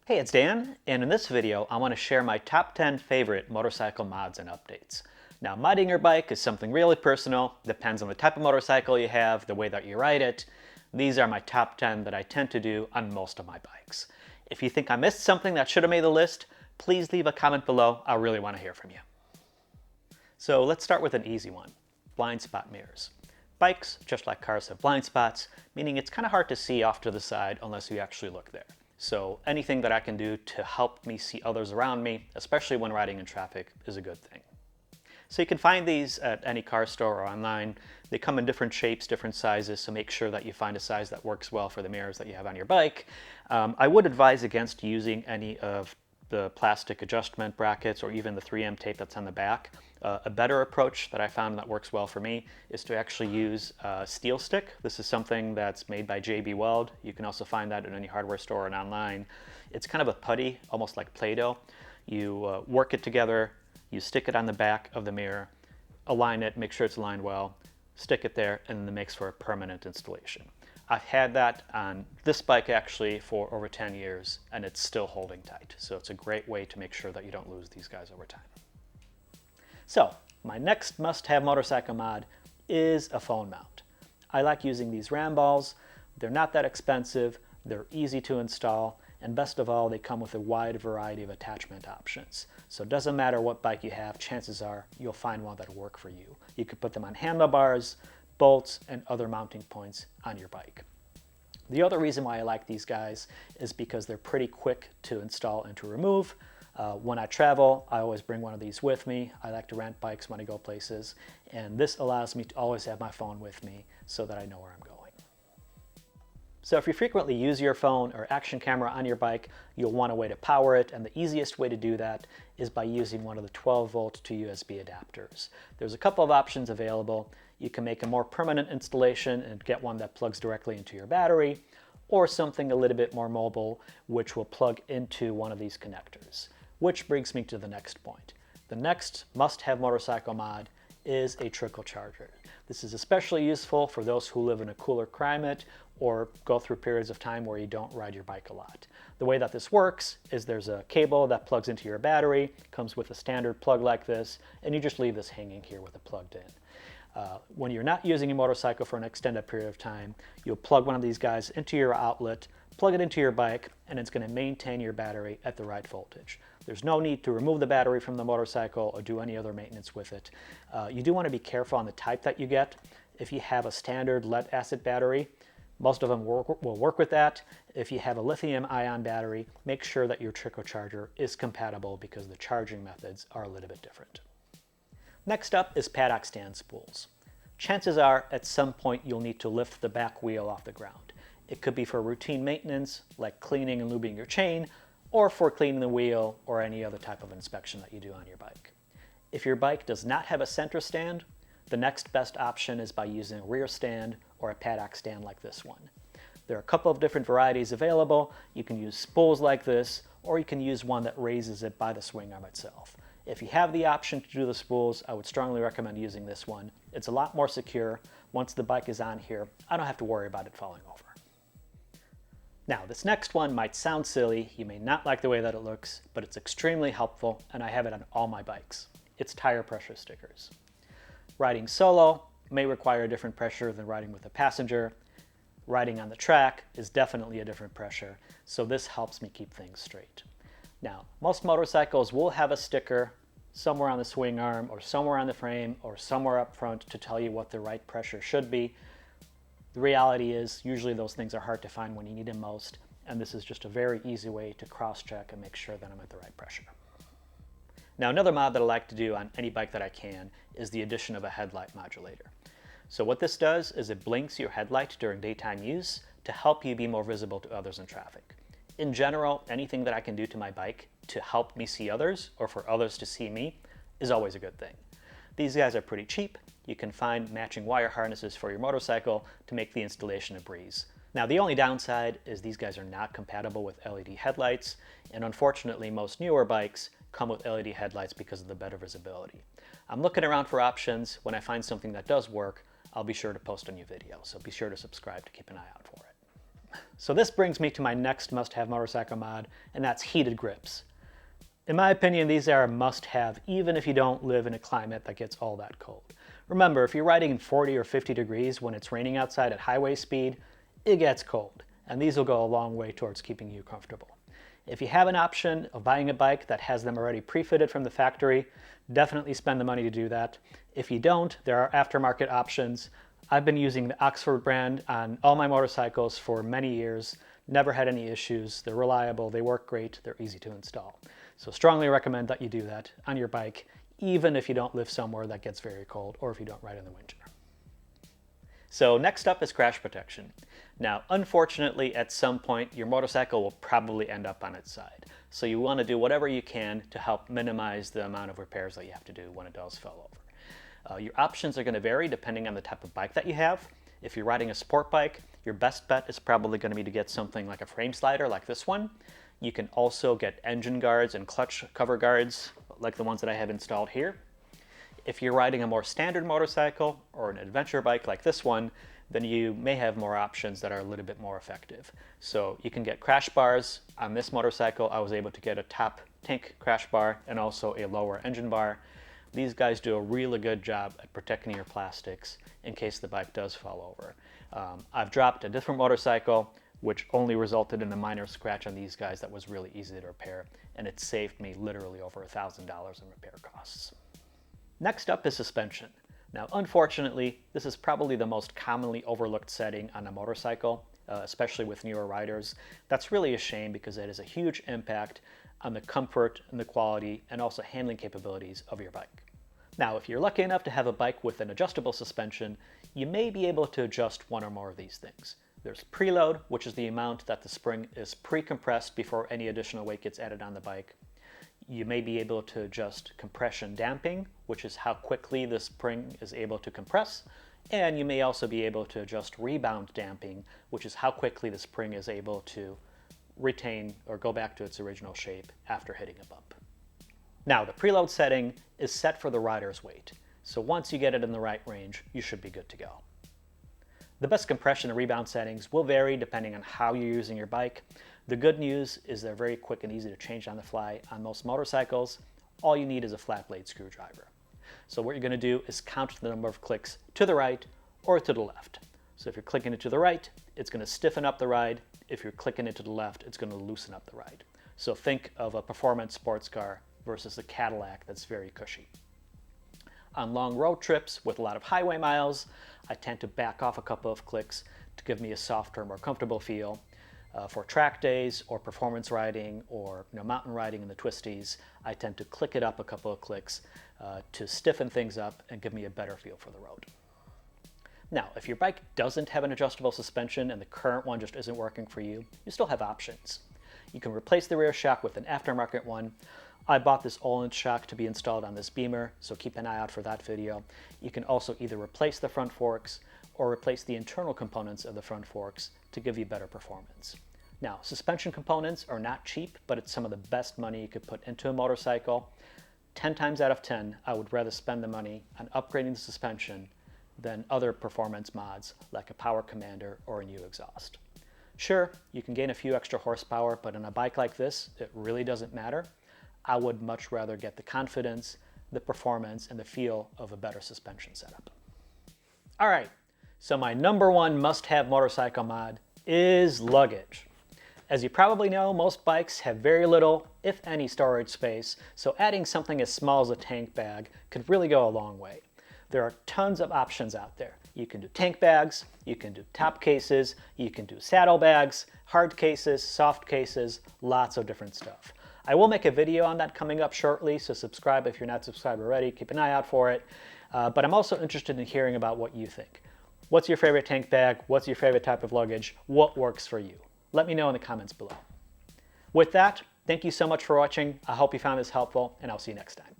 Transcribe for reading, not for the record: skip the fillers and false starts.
Hey, it's Dan, and in this video I want to share my top 10 favorite motorcycle mods and updates. Now, modding your bike is something really personal, depends on the type of motorcycle you have, the way that you ride it. These are my top 10 that I tend to do on most of my bikes. If you think I missed something that should have made the list, please leave a comment below. I really want to hear from you. So let's start with an easy one, blind spot mirrors. Bikes, just like cars, have blind spots, meaning it's kind of hard to see off to the side unless you actually look there. So anything that I can do to help me see others around me, especially when riding in traffic, is a good thing. So you can find these at any car store or online. They come in different shapes, different sizes, so make sure that you find a size that works well for the mirrors that you have on your bike. I would advise against using any of the plastic adjustment brackets or even the 3M tape that's on the back. A better approach that I found that works well for me is to actually use a steel stick. This is something that's made by JB Weld. You can also find that in any hardware store and online. It's kind of a putty, almost like Play-Doh. You work it together, you stick it on the back of the mirror, align it, make sure it's aligned well, stick it there, and then it makes for a permanent installation. I've had that on this bike actually for over 10 years and it's still holding tight. So it's a great way to make sure that you don't lose these guys over time. So my next must-have motorcycle mod is a phone mount. I like using these RAM balls. They're not that expensive, they're easy to install, and best of all, they come with a wide variety of attachment options. So it doesn't matter what bike you have, chances are you'll find one that'll work for you. You could put them on handlebars, bolts, and other mounting points on your bike. The other reason why I like these guys is because they're pretty quick to install and to remove. When I travel, I always bring one of these with me. I like to rent bikes when I go places, and this allows me to always have my phone with me so that I know where I'm going. So if you frequently use your phone or action camera on your bike, you'll want a way to power it, and the easiest way to do that is by using one of the 12-volt to USB adapters. There's a couple of options available. You can make a more permanent installation and get one that plugs directly into your battery, or something a little bit more mobile, which will plug into one of these connectors. Which brings me to the next point. The next must-have motorcycle mod is a Trickle Charger. This is especially useful for those who live in a cooler climate or go through periods of time where you don't ride your bike a lot. The way that this works is there's a cable that plugs into your battery, comes with a standard plug like this, and you just leave this hanging here with it plugged in. When you're not using a motorcycle for an extended period of time, you'll plug one of these guys into your outlet, plug it into your bike, and it's going to maintain your battery at the right voltage. There's no need to remove the battery from the motorcycle or do any other maintenance with it. You do want to be careful on the type that you get. If you have a standard lead-acid battery, most of them will work with that. If you have a lithium-ion battery, make sure that your Trickle Charger is compatible because the charging methods are a little bit different. Next up is paddock stand spools. Chances are at some point you'll need to lift the back wheel off the ground. It could be for routine maintenance like cleaning and lubing your chain, or for cleaning the wheel or any other type of inspection that you do on your bike. If your bike does not have a center stand, the next best option is by using a rear stand or a paddock stand like this one. There are a couple of different varieties available. You can use spools like this, or you can use one that raises it by the swing arm itself. If you have the option to do the spools, I would strongly recommend using this one. It's a lot more secure. Once the bike is on here, I don't have to worry about it falling over. Now, this next one might sound silly. You may not like the way that it looks, but it's extremely helpful, and I have it on all my bikes. It's tire pressure stickers. Riding solo may require a different pressure than riding with a passenger. Riding on the track is definitely a different pressure, so this helps me keep things straight. Now, most motorcycles will have a sticker somewhere on the swing arm or somewhere on the frame or somewhere up front to tell you what the right pressure should be. The reality is usually those things are hard to find when you need them most, and this is just a very easy way to cross-check and make sure that I'm at the right pressure. Now, another mod that I like to do on any bike that I can is the addition of a headlight modulator. So what this does is it blinks your headlight during daytime use to help you be more visible to others in traffic. In general, anything that I can do to my bike to help me see others or for others to see me is always a good thing. These guys are pretty cheap. You can find matching wire harnesses for your motorcycle to make the installation a breeze. Now, the only downside is these guys are not compatible with LED headlights, and unfortunately most newer bikes come with LED headlights because of the better visibility. I'm looking around for options. When I find something that does work, I'll be sure to post a new video, so be sure to subscribe to keep an eye out for it. So this brings me to my next must-have motorcycle mod, and that's heated grips. In my opinion, these are a must-have even if you don't live in a climate that gets all that cold. Remember, if you're riding in 40 or 50 degrees when it's raining outside at highway speed, it gets cold, and these will go a long way towards keeping you comfortable. If you have an option of buying a bike that has them already pre-fitted from the factory, definitely spend the money to do that. If you don't, there are aftermarket options. I've been using the Oxford brand on all my motorcycles for many years, never had any issues. They're reliable, they work great, they're easy to install. So strongly recommend that you do that on your bike, even if you don't live somewhere that gets very cold or if you don't ride in the winter. So next up is crash protection. Now, unfortunately, at some point, your motorcycle will probably end up on its side. So you want to do whatever you can to help minimize the amount of repairs that you have to do when it does fall over. Your options are going to vary depending on the type of bike that you have. If you're riding a sport bike, your best bet is probably going to be to get something like a frame slider like this one. You can also get engine guards and clutch cover guards like the ones that I have installed here. If you're riding a more standard motorcycle or an adventure bike like this one, then you may have more options that are a little bit more effective. So you can get crash bars. On this motorcycle, I was able to get a top tank crash bar and also a lower engine bar. These guys do a really good job at protecting your plastics in case the bike does fall over. I've dropped a different motorcycle which only resulted in a minor scratch on these guys that was really easy to repair, and it saved me literally over $1,000 in repair costs. Next up is suspension. Now, unfortunately, this is probably the most commonly overlooked setting on a motorcycle, especially with newer riders. That's really a shame because it has a huge impact on the comfort and the quality and also handling capabilities of your bike. Now, if you're lucky enough to have a bike with an adjustable suspension, you may be able to adjust one or more of these things. There's preload, which is the amount that the spring is pre-compressed before any additional weight gets added on the bike. You may be able to adjust compression damping, which is how quickly the spring is able to compress. And you may also be able to adjust rebound damping, which is how quickly the spring is able to retain or go back to its original shape after hitting a bump. Now, the preload setting is set for the rider's weight. So once you get it in the right range, you should be good to go. The best compression and rebound settings will vary depending on how you're using your bike. The good news is they're very quick and easy to change on the fly. On most motorcycles, all you need is a flat blade screwdriver. So what you're going to do is count the number of clicks to the right or to the left. So if you're clicking it to the right, it's going to stiffen up the ride. If you're clicking it to the left, it's going to loosen up the ride. So think of a performance sports car versus a Cadillac that's very cushy. On long road trips with a lot of highway miles, I tend to back off a couple of clicks to give me a softer, more comfortable feel. For track days or performance riding or mountain riding in the twisties, I tend to click it up a couple of clicks to stiffen things up and give me a better feel for the road. Now, if your bike doesn't have an adjustable suspension and the current one just isn't working for you, you still have options. You can replace the rear shock with an aftermarket one. I bought this all-in shock to be installed on this Beamer, so keep an eye out for that video. You can also either replace the front forks or replace the internal components of the front forks to give you better performance. Now, suspension components are not cheap, but it's some of the best money you could put into a motorcycle. 10 times out of 10, I would rather spend the money on upgrading the suspension than other performance mods like a power commander or a new exhaust. Sure, you can gain a few extra horsepower, but on a bike like this, it really doesn't matter. I would much rather get the confidence, the performance, and the feel of a better suspension setup. All right, so my number one must-have motorcycle mod is luggage. As you probably know, most bikes have very little, if any, storage space, so adding something as small as a tank bag could really go a long way. There are tons of options out there. You can do tank bags, you can do top cases, you can do saddle bags, hard cases, soft cases, lots of different stuff. I will make a video on that coming up shortly, so subscribe if you're not subscribed already. Keep an eye out for it. But I'm also interested in hearing about what you think. What's your favorite tank bag? What's your favorite type of luggage? What works for you? Let me know in the comments below. With that, thank you so much for watching. I hope you found this helpful, and I'll see you next time.